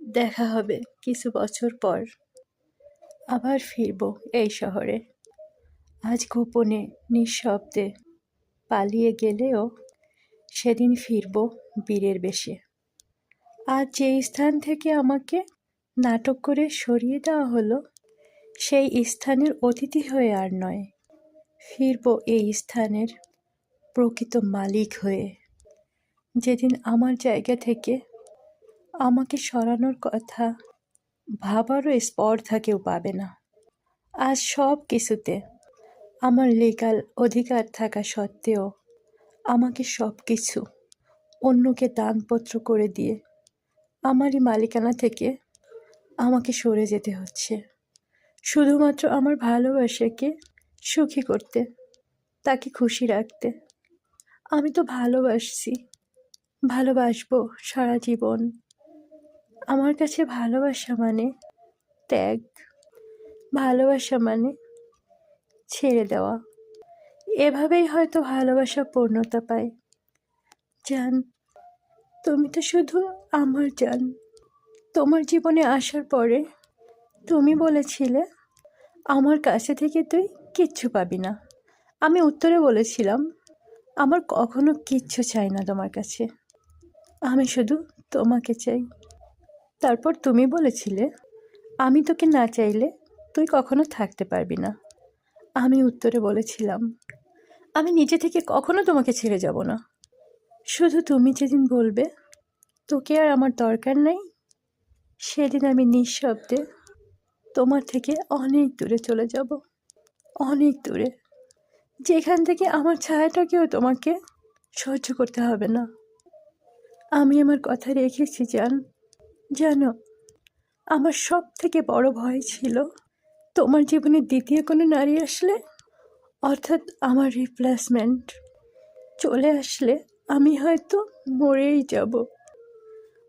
দেখা হবে কিছু বছর পর। আবার ফিরব এই শহরে। আজ গোপনে নিঃশব্দে পালিয়ে গেলেও সেদিন ফিরব বীরের বেশে। আজ যে স্থান থেকে আমাকে নাটক করে সরিয়ে দেওয়া হলো, সেই স্থানের অতিথি হয়ে আর নয়, ফিরব এই স্থানের প্রকৃত মালিক হয়ে। যেদিন আমার জায়গা থেকে আমাকে সরানোর কথা ভাবারও স্পর্ধা কেউ পাবে না। আজ সব কিছুতে আমার লিগ্যাল অধিকার থাকা সত্ত্বেও আমাকে সব কিছু অন্যকে দানপত্র করে দিয়ে আমারই মালিকানা থেকে আমাকে সরে যেতে হচ্ছে, শুধুমাত্র আমার ভালোবাসাকে সুখী করতে, তাকে খুশি রাখতে। আমি তো ভালোবাসছি, ভালোবাসবো সারা জীবন। আমার কাছে ভালোবাসা মানে ত্যাগ, ভালোবাসা মানে ছেড়ে দেওয়া। এভাবেই হয়তো ভালোবাসা পূর্ণতা পায়। জান, তুমি তো শুধু আমার জান। তোমার জীবনে আসার পরে তুমি বলেছিলে আমার কাছে থেকে তুই কিচ্ছু পাবি না। আমি উত্তরে বলেছিলাম আমার কখনো কিচ্ছু চাই না তোমার কাছে, আমি শুধু তোমাকে চাই। তারপর তুমি বলেছিলে আমি তোকে না চাইলে তুই কখনো থাকতে পারবি না। আমি উত্তরে বলেছিলাম আমি নিজে থেকে কখনো তোমাকে ছেড়ে যাব না। শুধু তুমি যেদিন বলবে তোকে আর আমার দরকার নেই, সেদিন আমি নিঃশব্দে তোমার থেকে অনেক দূরে চলে যাব, অনেক দূরে, যেখান থেকে আমার ছায়াটাকেও তোমাকে সহ্য করতে হবে না। আমি আমার কথা রেখেছি জান। জানো, আমার সব থেকে বড় ভয় ছিল তোমার জীবনে দ্বিতীয় কোনো নারী আসলে, অর্থাৎ আমার রিপ্লেসমেন্ট চলে আসলে আমি হয়তো মরেই যাব।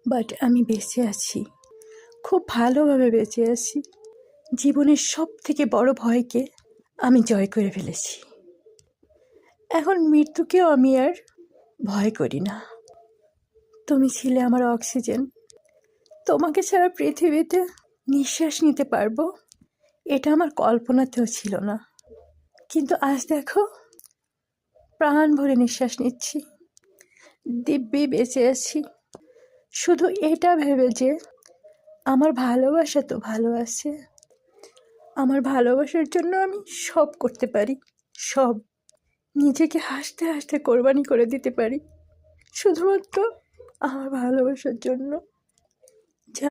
বাট আমি বেঁচে আছি, খুব ভালোভাবে বেঁচে আছি। জীবনের সব থেকে বড় ভয়কে আমি জয় করে ফেলেছি। এখন মৃত্যুকেও আমি আর ভয় করি না। তুমি ছিলে আমার অক্সিজেন। তোমাকে ছাড়া পৃথিবীতে নিঃশ্বাস নিতে পারবো এটা আমার কল্পনাতেও ছিল না। কিন্তু আজ দেখো, প্রাণ ভরে নিঃশ্বাস নিচ্ছি, দিব্যি বেঁচে আছি, শুধু এটা ভেবে যে আমার ভালোবাসা তো ভালো আছে। আমার ভালোবাসার জন্য আমি সব করতে পারি, সব। নিজেকে হাসতে হাসতে কোরবানি করে দিতে পারি, শুধুমাত্র আমার ভালোবাসার জন্য।